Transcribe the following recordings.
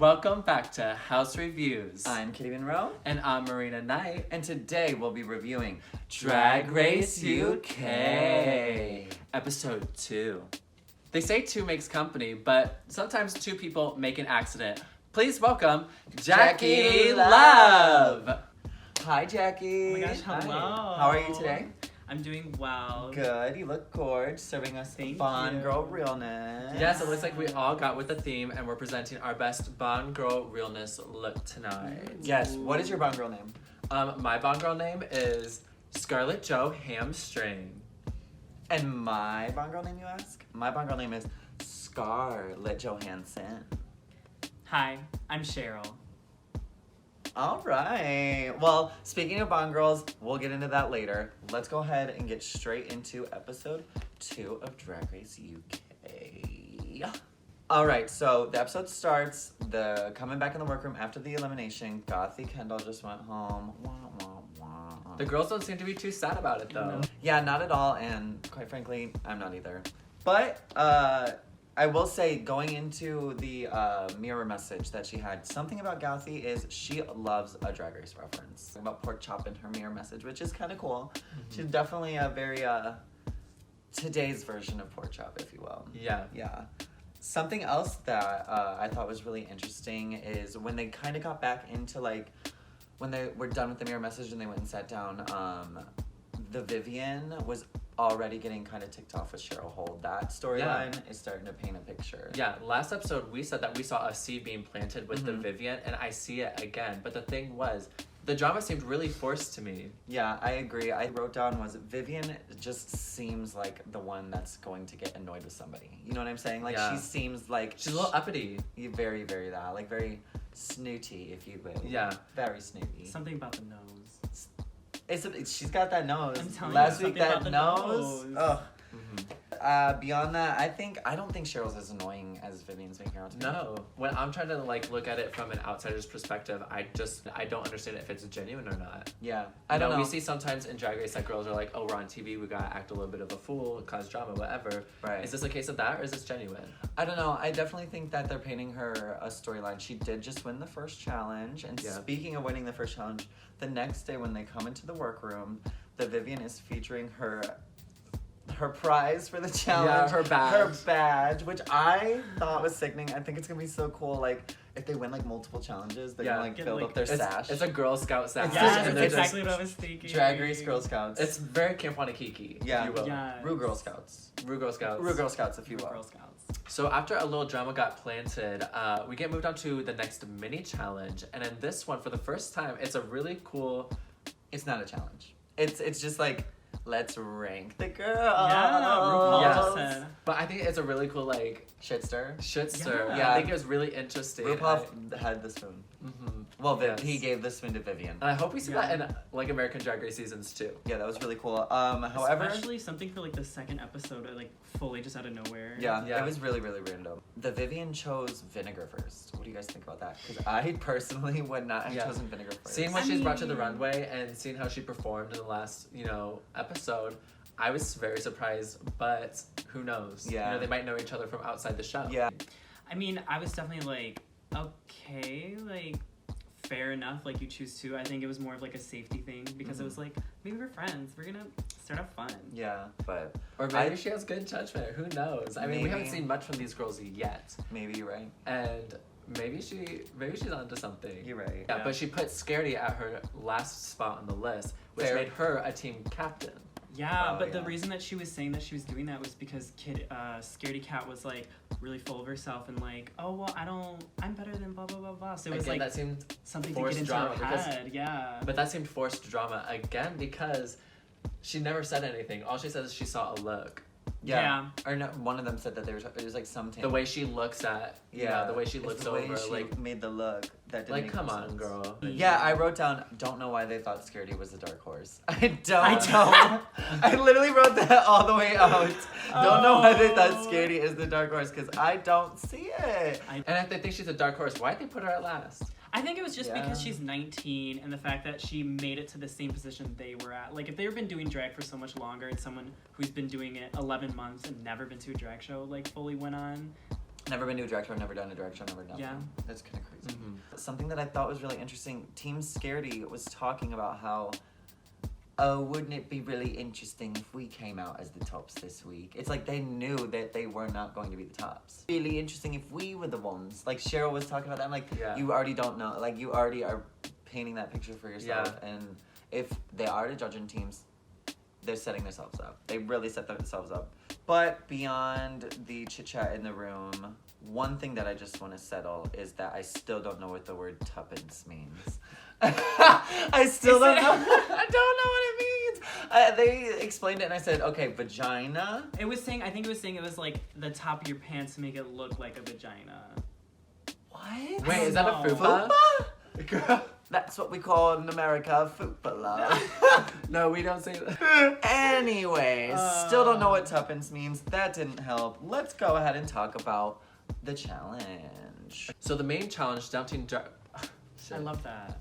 Welcome back to House Reviews. I'm Jakki.love. And I'm Marina Knight. And today we'll be reviewing Drag Race UK. Episode 2. They say 2 makes company, but sometimes 2 people make an accident. Please welcome Jakki.love. Hi, Jackie. Oh my gosh, hello. Hi. How are you today? I'm doing well. Good. You look gorgeous, serving us Thank Bond you. Girl realness. Yes, it looks like we all got with the theme and we're presenting our best Bond Girl realness look tonight. Yes. What is your Bond Girl name? My Bond Girl name is Scarlett Jo Hamstring. And my Bond Girl name, you ask? My Bond Girl name is Scarlett Johansson. Hi, I'm Cheryl. All right. Well, speaking of Bond Girls, we'll get into that later. Let's go ahead and get straight into episode 2 of Drag Race UK. All right, so the episode starts, the coming back in the workroom after the elimination. Gothy Kendall just went home. Wah, wah, wah. The girls don't seem to be too sad about it, though. No. Yeah, not at all, and quite frankly, I'm not either. But, I will say, going into the mirror message that she had, something about Gothy is she loves a Drag Race reference. About pork chop in her mirror message, which is kind of cool. Mm-hmm. She's definitely a very, today's version of pork chop, if you will. Yeah. Yeah. Something else that I thought was really interesting is when they kind of got back into, like, when they were done with the mirror message and they went and sat down, the Vivian was already getting kind of ticked off with Cheryl Hold. That storyline is starting to paint a picture. Yeah, last episode we said that we saw a seed being planted with the Mhm. Vivian, and I see it again. But the thing was, the drama seemed really forced to me. Yeah, I agree. I wrote down was Vivian just seems like the one that's going to get annoyed with somebody. You know what I'm saying? Like, Yeah. she seems like... She's a little uppity. Very, very that. Like, very snooty, if you will. Yeah. Very snooty. Something about the nose. She's got that nose. I'm telling Last you, week, something that about the nose. nose. Ugh. Mm-hmm. Beyond that, I don't think Cheryl's as annoying as Vivian's making her out to be. No, when I'm trying to like look at it from an outsider's perspective, I don't understand if it's genuine or not. Yeah. I I don't know. We see sometimes in Drag Race that girls are like, oh, we're on TV, we gotta act a little bit of a fool, cause drama, whatever. Right. Is this a case of that, or is this genuine? I don't know. I definitely think that they're painting her a storyline. She did just win the first challenge. And Yeah. speaking of winning the first challenge, the next day when they come into the workroom, the Vivian is featuring her prize for the challenge. Yeah, her badge. Her badge, which I thought was sickening. I think it's gonna be so cool. Like, if they win like multiple challenges, they're Yeah. gonna like Get, build like- up their sash. It's a Girl Scout sash. Yes, Yes, and that's they're exactly just what I was thinking. Drag Race Girl Scouts. It's very Camp Wanakiki, Yeah. if you will. Yeah. Rue Girl Scouts. Rue Girl Scouts. Rue Girl Scouts, if you will. Girl Scouts. So after a little drama got planted, we get moved on to the next mini challenge, and in this one, for the first time, it's a really cool. It's not a challenge. It's just like, let's rank the girls. Yeah, RuPaul Yeah. just said. But I think it's a really cool like Shit stir. shit stir. Yeah. Yeah, I think it was really interesting. RuPaul had the spoon. Mhm. Well, Yes. he gave the spoon to Vivian. And I hope we see Yeah. that in like American Drag Race seasons too. Yeah, that was really cool. However, Especially something for like the second episode, like fully just out of nowhere. yeah, Yeah. it was really, really random. The Vivian chose vinegar first. What do you guys think about that? Because I personally would not have Yeah. chosen vinegar first. Seeing what I she's brought to the mean- runway and seeing how she performed in the last, episode, I was very surprised, but who knows? Yeah. They might know each other from outside the show. Yeah. I mean, I was definitely like, okay, like, fair enough, like, you choose to. I think it was more of like a safety thing because it was like, maybe we're friends. We're gonna start off fun. Yeah, but Or maybe she has good judgment. Who knows? I mean, we haven't Maybe. seen much from these girls yet. maybe you're right. And maybe she's onto something. You're right. Yeah, but she put Scaredy at her last spot on the list, which Fair. made her a team captain. Yeah, Oh, but the yeah. reason that she was saying that she was doing that was because Scaredy Cat was like really full of herself and like, oh well, I'm better than blah blah blah blah. So it was Again, like that seemed something to forced get into drama her because- head. Yeah. But that seemed forced drama again because she never said anything. All she said is she saw a look. Yeah. Or no, one of them said that it was like some The way she looks at, the way she It's looks the way over, she like, made the look. That didn't like, make come no on, sense. girl. Yeah, I wrote down, don't know why they thought Scaredy was the dark horse. I don't I know. I literally wrote that all the way out. Don't know why they thought Oh. Scaredy is the dark horse, because I don't see it. And if they think she's a dark horse, why'd they put her at last? I think it was just because Yeah. she's 19 and the fact that she made it to the same position they were at. Like, if they've been doing drag for so much longer and someone who's been doing it 11 months and never been to a drag show, like, fully went on, Never been to a drag show, never done a drag show, never done. Yeah. That's kind of crazy. Something that I thought was really interesting, Team Scaredy was talking about how, oh, wouldn't it be really interesting if we came out as the tops this week? It's like they knew that they were not going to be the tops. Really interesting if we were the ones. Like Cheryl was talking about that. I'm like, you already don't know. Like you already are painting that picture for yourself. Yeah. And if they are the judging teams, they're setting themselves up. They really set themselves up. But beyond the chit chat in the room, one thing that I just want to settle is that I still don't know what the word tuppence means. I still don't know. I don't know what it means. They explained it and I said, okay, vagina. I think it was saying it was like the top of your pants to make it look like a vagina. What? Wait, is that a fupa? Fupa? That's what we call in America fupa, love. No, we don't say that. Anyways, still don't know what tuppence means. That didn't help. Let's go ahead and talk about the challenge. So the main challenge, downtown I love that.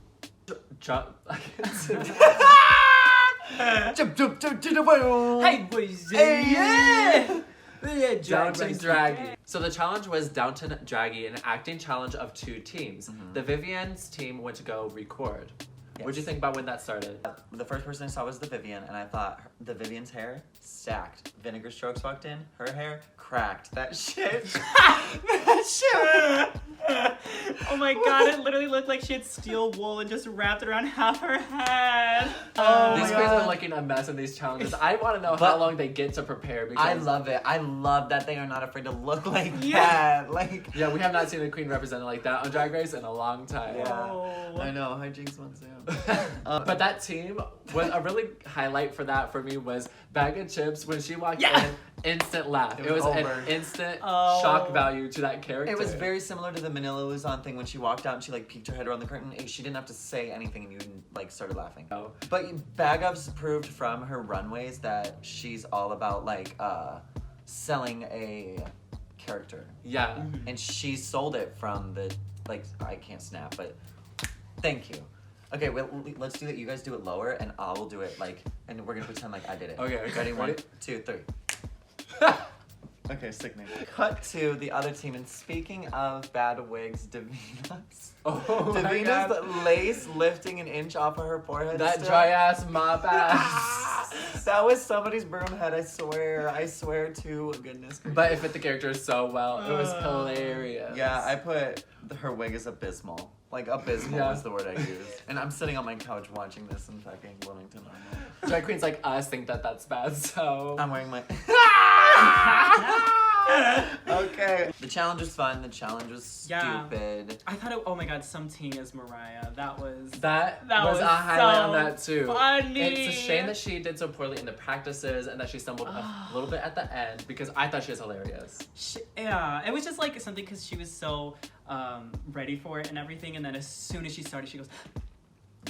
Hey, boys. yeah! Downton Draggy. So the challenge was Downton Draggy, an acting challenge of 2 teams. The Vivian's team went to go record. What'd you think about when that started? The first person I saw was the Vivian, and I thought the Vivian's hair stacked. Vinegar Strokes walked in, her hair cracked. That shit. That shit. Oh my god, it literally looked like she had steel wool and just wrapped it around half her head. These queens are looking a mess in these challenges. I want to know how long they get to prepare because I love it. I love that they are not afraid to look like that. Like, yeah, we have not seen a queen represented like that on Drag Race in a long time. Yeah. I know. Hi, Jinx wants to. But that team was a really highlight for that for me was Bag of Chips when she walked in, instant laugh. It was an instant shock value to that character. It was very similar to the Manila Luzon thing when she walked out and she like peeked her head around the curtain. She didn't have to say anything and you like started laughing. Oh. But Bag of's proved from her runways that she's all about like selling a character. Yeah. And she sold it from the like I can't snap, but thank you. Okay, well, let's do it. You guys do it lower, and I will do it like, and we're gonna pretend like I did it. Okay. Ready? 1, 2, 3. Okay, sickening. Cut to the other team, and speaking of bad wigs, Davina's. Oh my Davina's God. lace lifting an inch off of her forehead. That still. dry ass mop ass. That was somebody's broom head. I swear to goodness. But it fit the character so well. It was hilarious. Yeah, I put her wig is abysmal. Like, abysmal is the word I use. And I'm sitting on my couch watching this in fucking Bloomington. Drag queens like us think that that's bad, so. I'm wearing my. Okay. The challenge was fun. The challenge was stupid. I thought oh my god, something as Mariah. That was That was a highlight on that too. Funny. It's a shame that she did so poorly in the practices and that she stumbled a little bit at the end because I thought she was hilarious. Yeah, it was just like something because she was so ready for it and everything, and then as soon as she started, she goes,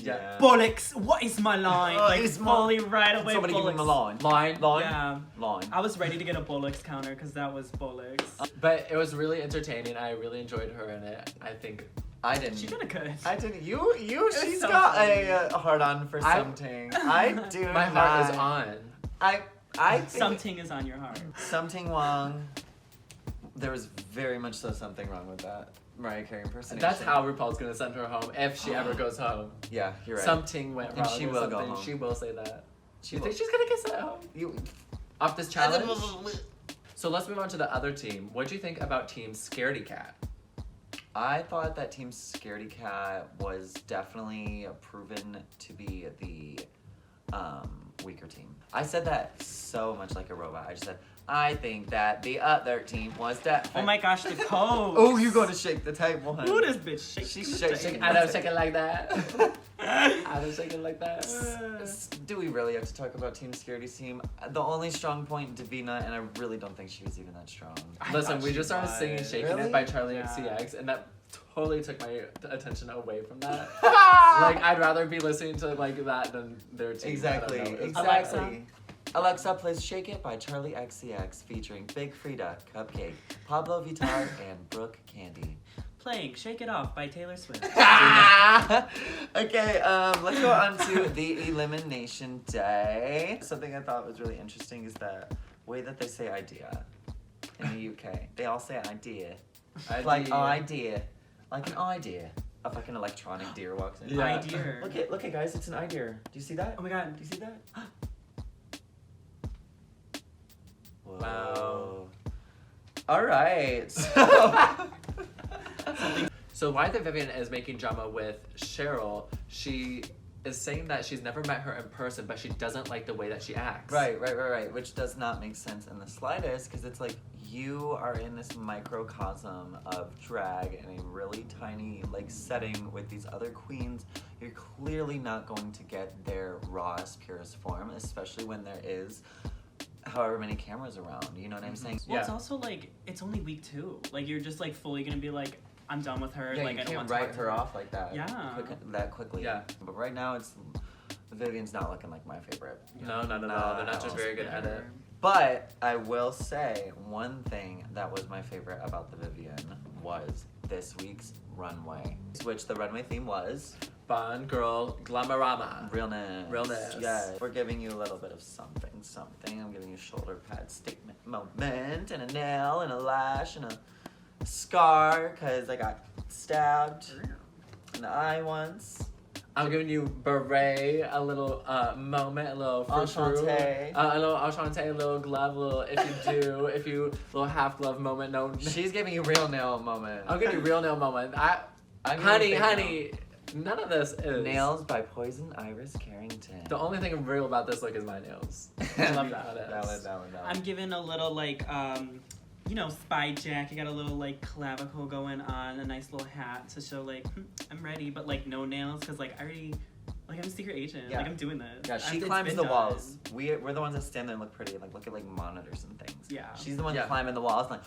Yeah. "Bollocks! What is my line?" Like it's fully right away. Somebody give him the bollocks. line. Yeah. Line. I was ready to get a bollocks counter because that was bollocks. But it was really entertaining. I really enjoyed her in it. I think. I didn't. She did it good. I didn't. You. She's so got funny. a hard on for something. I do. My heart is on. I think Something is on your heart. Something wrong. There was very much so something wrong with that Mariah Carey impersonation. That's how RuPaul's gonna send her home if she ever goes home. Yeah, you're right. Something went And wrong. she or will go something. home. She will say that. She You will. think she's gonna get sent home You. off this challenge? So let's move on to the other team. What do you think about Team Scaredy Cat? I thought that Team Scaredy Cat was definitely proven to be the weaker team. I said that so much like a robot. I just said, I think that the other team was definitely. Oh my gosh, the code. Oh, you gotta shake the table, honey. Who this bitch shake? She's the shaking. I don't shake it like that. I don't shake it like that. Do we really have to talk about Team Scaredy's team? The only strong point, Davina, and I really don't think she was even that strong. Listen, we just started singing Shaking Really? It by Charlie Yeah. XCX, and that totally took my attention away from that. Like, I'd rather be listening to like that than their team. Exactly, I don't know. exactly. Alexa plays Shake It by Charlie XCX featuring Big Frida, Cupcake, Pablo Vittar, and Brooke Candy. Playing Shake It Off by Taylor Swift. Okay, let's go on to the elimination day. Something I thought was really interesting is the way that they say idea. in the UK. They all say idea. Idea. Like idea. Like an idea. A fucking electronic deer walks in. Yeah. Idea. Look at guys, it's an idea. Do you see that? Oh my god. Do you see that? Whoa. Wow. All right. So why the Vivian is making drama with Cheryl, she is saying that she's never met her in person, but she doesn't like the way that she acts. Right. Which does not make sense in the slightest, because it's like you are in this microcosm of drag in a really tiny like setting with these other queens. You're clearly not going to get their rawest, purest form, especially when there is however many cameras around. You know what I'm saying? Well, it's also like it's only week 2. Like you're just like fully gonna be like, I'm done with her. Yeah, like you I don't can't want to write talk to her off like that. Yeah. That quickly. Yeah. But right now, Vivian's not looking like my favorite. No. They're not just very good at it. But I will say one thing that was my favorite about the Vivian was this week's runway, which the runway theme was Fun girl glamorama. realness. Yes. We're giving you a little bit of something. I'm giving you a shoulder pad statement moment and a nail and a lash and a scar because I got stabbed in the eye once. I'm giving you beret, a little moment, a little Enchanté. a little enchanté, a little glove, a little if you little half glove moment. No, She's giving you real nail moment. I'm giving you real nail moment. I'm Honey, giving honey, none of this is Nails by Poison Iris Carrington. The only thing real about this look is my nails. I love that. Valid. I'm giving a little like spy jack. You got a little like clavicle going on, a nice little hat to show like I'm ready, but like no nails because like I already like I'm a secret agent. Yeah. Like I'm doing this. Yeah, she It's climbs been the done. walls. We're the ones that stand there and look pretty and like look at like monitors and things. Yeah. She's the one Yeah. climbing the walls like,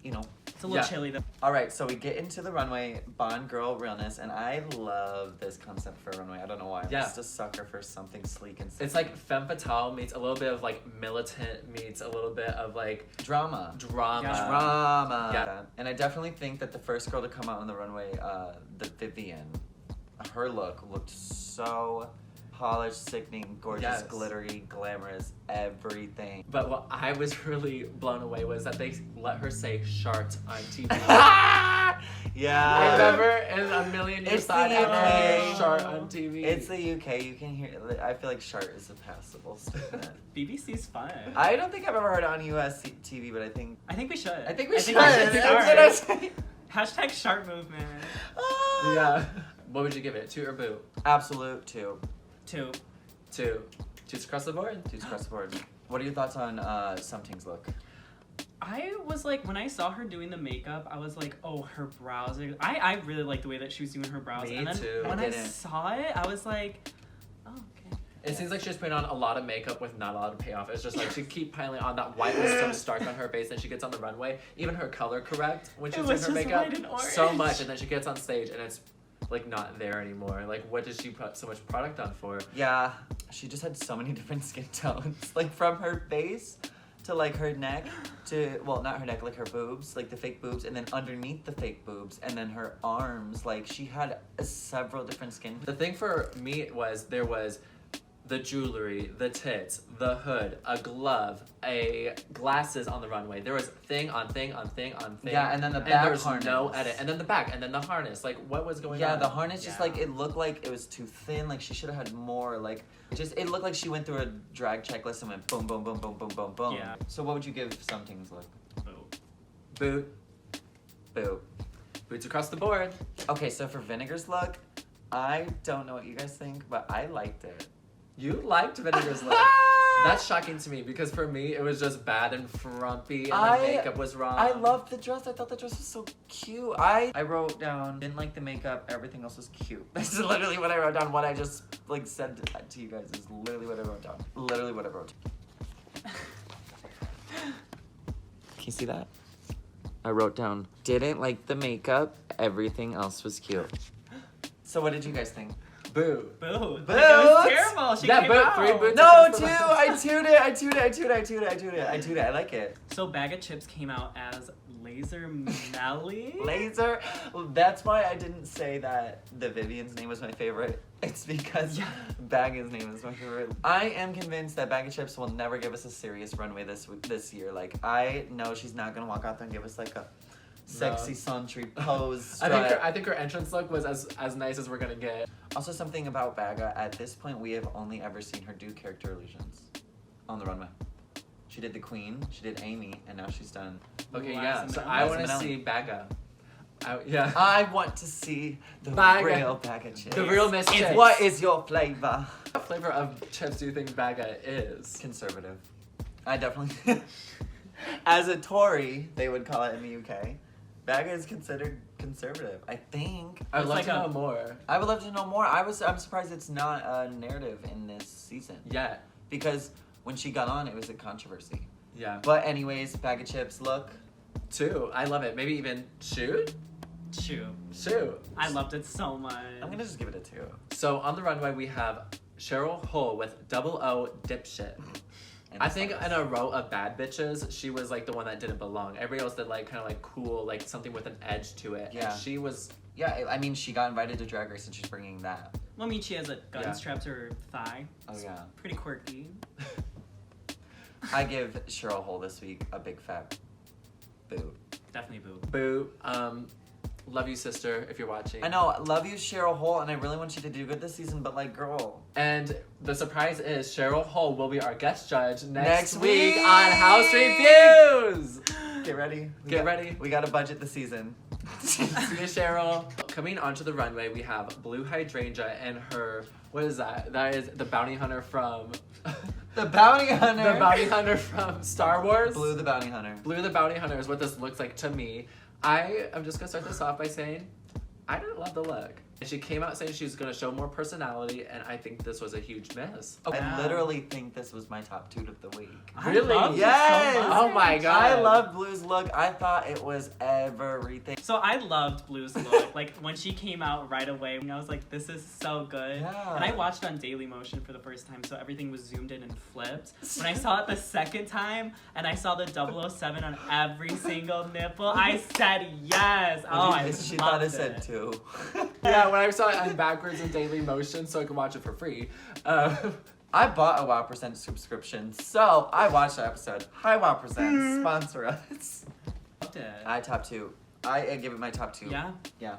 you know. It's a little Yeah. chilly though. All right, so we get into the runway, Bond Girl Realness, and I love this concept for a runway. I don't know why. I'm Yeah. just a sucker for something sleek and It's like femme fatale meets a little bit of like militant meets a little bit of like drama. drama. Yeah. Drama. Yeah. And I definitely think that the first girl to come out on the runway, the Vivian, her look looked so polished, sickening, gorgeous, Yes. glittery, glamorous, everything. But what I was really blown away was that they let her say "shart" on TV. Yeah. I never in a million years It's thought the I'd hear UK. "shart" on TV. It's the UK. You can hear. I feel like shart is a passable statement. BBC's fun. I don't think I've ever heard it on US TV, but I think we should. I think we should. start. That's what I'm saying. Hashtag sharp movement. Yeah. What would you give it? 2 or boo? Absolute 2. 2. 2. 2's across the board. 2's across the board. What are your thoughts on Something's look? I was like, when I saw her doing the makeup, I was like, oh, her brows. I really liked the way that she was doing her brows. Me and then too. when I I didn't. saw it, I was like, oh, okay. It seems like she was putting on a lot of makeup with not a lot of payoff. It's just like she keep piling on. That white was so stark on her face, and she gets on the runway. Even her color correct when she It was doing was her just makeup. white and orange. So much, and then she gets on stage, and it's like not there anymore. Like, what did she put so much product on for? Yeah, she just had so many different skin tones. Like from her face to like her neck to, well, not her neck, like her boobs, like the fake boobs, and then underneath the fake boobs, and then her arms. Like she had several different skin. The thing for me was there was the jewelry, the tits, the hood, a glove, a glasses on the runway. There was thing on thing on thing on thing. Yeah, and then the back and there was harness. no edit. And then the back, and then the harness. Like, what was going on? Yeah, the harness just Yeah. like it looked like it was too thin. Like she should have had more. Like it looked like she went through a drag checklist and went boom, boom, boom, boom, boom, boom, boom. Yeah. So what would you give Something's look? Boot. Boo. Boots across the board. Okay, so for Vinegar's look, I don't know what you guys think, but I liked it. You liked Vinegar's look. That's shocking to me because for me it was just bad and frumpy and the makeup was wrong. I loved the dress. I thought the dress was so cute. I wrote down, didn't like the makeup, everything else was cute. That's literally what I wrote down. What I just like said to you guys is literally what I wrote down. Literally what I wrote down. Can you see that? I wrote down, didn't like the makeup, everything else was cute. So what did you guys think? Boo. Boo. Boo. Like, it was terrible. She Yeah, came boo. out. 3 boots. No, across the 2. line. I tuned it. I tuned it. I tuned it. I tuned it. I tuned it. I tuned it. I like it. So Bag of Chips came out as Laser Melly. Laser. Well, that's why I didn't say that the Vivian's name was my favorite. It's because Bagga's name is my favorite. I am convinced that Bag of Chips will never give us a serious runway this year. Like, I know she's not gonna walk out there and give us like a sexy Santry pose. I think her entrance look was as nice as we're gonna get. Also, something about Bagga. At this point, we have only ever seen her do character illusions on the runway. She did the Queen, she did Amy, and now she's done. Okay, Liza yeah. So Minnelli. I want to Liza see Bagga. Yeah. I want to see the Bagga. real Bagga Chips. The real Miss Chips. What is your flavor? What flavor of chips do you think Bagga is? Conservative. I definitely. As a Tory, they would call it in the UK. Bagga is considered conservative. I think. I'd It's love like to a- know more. I would love to know more. I'm surprised it's not a narrative in this season. Yeah. Because when she got on, it was a controversy. Yeah. But anyways, Bag of Chips, look. 2. I love it. Maybe even shoot? Shoot. Shoot. I loved it so much. I'm gonna just give it a 2. So on the runway we have Cheryl Hole with O dipshit. And I think it's in a row of bad bitches, she was like the one that didn't belong. Everybody else did like kind of like cool, like something with an edge to it. Yeah. And she was. Yeah, I mean, she got invited to Drag Race and she's bringing that. Well, I mean, she has a gun Yeah. strapped to her thigh. Oh, It's yeah. pretty quirky. I give Cheryl Hole this week a big fat boo. Definitely boo. Boo. Love you, sister, if you're watching. I know, love you, Cheryl Hole, and I really want you to do good this season, but like, girl. And the surprise is Cheryl Hole will be our guest judge next Next week week! on House Reviews. Get ready. Get ready. We got to budget the season. See you, Cheryl. Coming onto the runway, we have Blue Hydrangea and her. What is that? That is the bounty hunter from. The Bounty Hunter. The bounty hunter from Star Wars. Blue the Bounty Hunter. Blue the bounty hunter is what this looks like to me. I am just gonna start this off by saying I didn't love the look. And she came out saying she was gonna show more personality, and I think this was a huge miss. I Yeah. literally think this was my top 2 of the week. Really? I loved it Yes! so much. Oh my god. I love Blue's look. I thought it was everything. So I loved Blue's look. Like when she came out right away, I was like, "This is so good." Yeah. And I watched on Daily Motion for the first time, so everything was zoomed in and flipped. When I saw it the second time, and I saw the 007 on every single nipple, I said yes. Oh, I She thought it loved said 2. Yeah, when I saw it on backwards in Daily Motion, so I could watch it for free. I bought a WoW% subscription, so I watched the episode. Hi WoW%, sponsor us. Loved it. I top 2. I give it my top 2. Yeah. Yeah.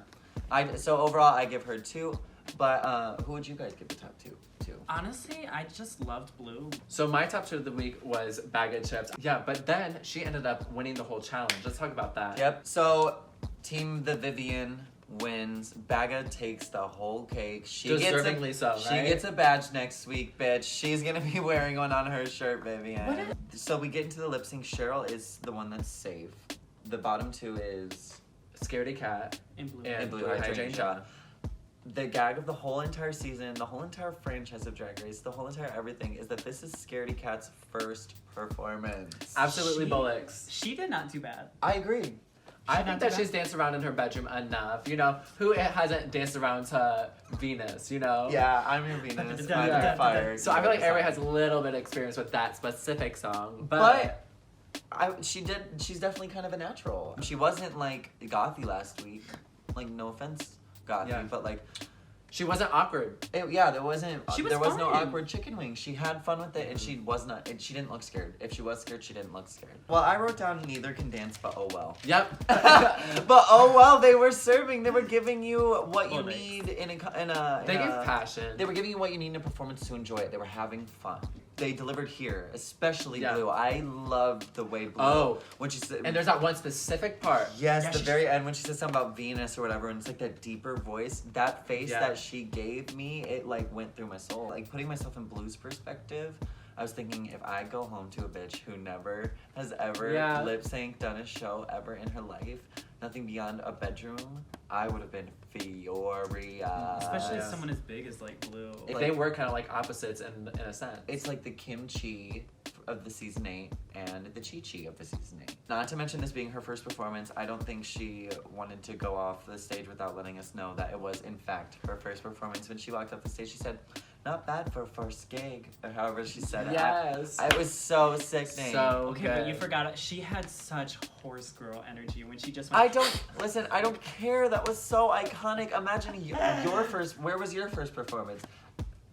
So overall, I give her 2. But who would you guys give the top 2 to? Honestly, I just loved Blue. So my top 2 of the week was Bag of Chips. Yeah, but then she ended up winning the whole challenge. Let's talk about that. Yep. So Team the Vivian wins. Bagga takes the whole cake. Deservingly so, She right? gets a badge next week, bitch. She's gonna be wearing one on her shirt, Vivian. So we get into the lip sync. Cheryl is the one that's safe. The bottom 2 is Scaredy Cat In Blue. and Blue Blue Hydrangea. Hydrangea. The gag of the whole entire season, the whole entire franchise of Drag Race, the whole entire everything is that this is Scaredy Cat's first performance. Absolutely She- bullocks. She did not do bad. I agree. I She think not that do she's danced around in her bedroom enough. You know, who hasn't danced around to Venus, you know? Yeah, I'm your Venus. Yeah. I'm fire. So I feel like everybody has a little bit of experience with that specific song. But she's definitely kind of a natural. She wasn't like gothy last week. Like, no offense, gothy, Yeah. but like, she wasn't awkward. there was She was no fine. awkward chicken wing. She had fun with it, and she was not. And she didn't look scared. If she was scared, she didn't look scared. Well, I wrote down neither can dance, but oh well. Yep. But oh well, they were serving. They were giving you what you Well, need in a. They give passion. They were giving you what you need in a performance to enjoy it. They were having fun. They delivered here, especially Yeah. Blue. I loved the way Blue. Oh. When she said. And there's that one specific part. Yes, Yeah, the she- very end when she says something about Venus or whatever, and it's like that deeper voice, that face Yeah. that she gave me, it like went through my soul. Like putting myself in Blue's perspective, I was thinking if I go home to a bitch who never has ever Yeah. lip synced, done a show ever in her life, nothing beyond a bedroom, I would have been furious. Especially yes. someone as big as like Blue. If Like- they were kind of like opposites in a sense. It's like the kimchi of the season 8 and the Chi-Chi of the season 8. Not to mention this being her first performance, I don't think she wanted to go off the stage without letting us know that it was in fact her first performance. When she walked off the stage, she said, "Not bad for a first gig," or however she said it. Yes. I was so sickening. So Okay, good. but you forgot it. She had such horse girl energy when she just I went. don't care. That was so iconic. Imagine your first, where was your first performance?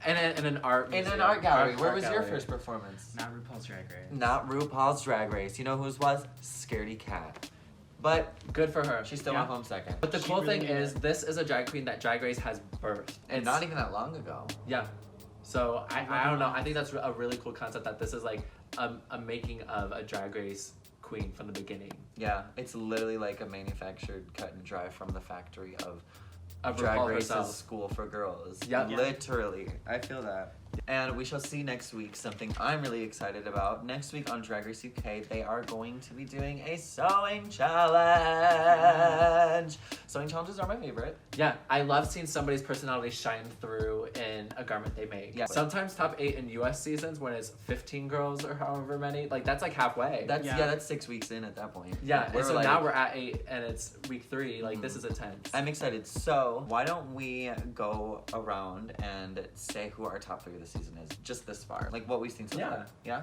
In an art In museum. an art gallery. Where Art was your gallery. first performance? Not RuPaul's Drag Race. Not RuPaul's Drag Race. You know whose was? Scaredy Cat. But Good for her. she still Yeah. went home second. But the She cool really thing did. is, this is a drag queen that Drag Race has birthed. And not even that long ago. Yeah. So I don't know. I think that's a really cool concept that this is like a making of a Drag Race queen from the beginning. Yeah, it's literally like a manufactured cut and dry from the factory of Of Drag RuPaul Race's herself. School for Girls. Yep. Yeah. Literally. I feel that. And we shall see next week something I'm really excited about. Next week on Drag Race UK, they are going to be doing a sewing challenge. Sewing challenges are my favorite. Yeah, I love seeing somebody's personality shine through in a garment they make. Yeah. Sometimes top 8 in US seasons when it's 15 girls or however many. Like that's like halfway. That's Yeah. that's 6 weeks in at that point. yeah, and so like- now we're at 8 and it's week 3. Like this is intense. I'm excited. So why don't we go around and say who our top 3 of the season is, just this far, like what we've seen so Yeah. far. Yeah.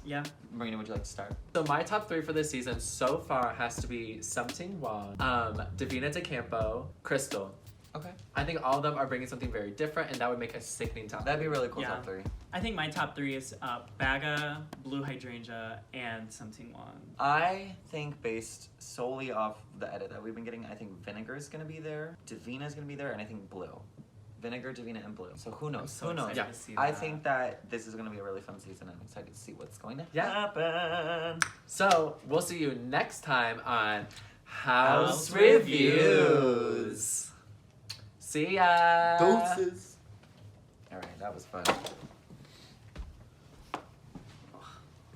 Yeah. Marina, would you like to start? So my top 3 for this season so far has to be Something Wong, Davina DeCampo, Crystal. Okay. I think all of them are bringing something very different, and that would make a sickening top. That'd be really cool. Yeah. Top 3. I think my top 3 is Baga, Blue Hydrangea, and Something Wong. I think based solely off the edit that we've been getting, I think Vinegar is gonna be there, Davina is gonna be there, and I think Blue. Vinegar, Davina, and Blue. So who knows? I'm so Who knows? excited Yeah. to see I that. think that this is gonna be a really fun season. I'm excited to see what's going to Yeah. happen. So we'll see you next time on House House Reviews. See ya. All right, that was fun.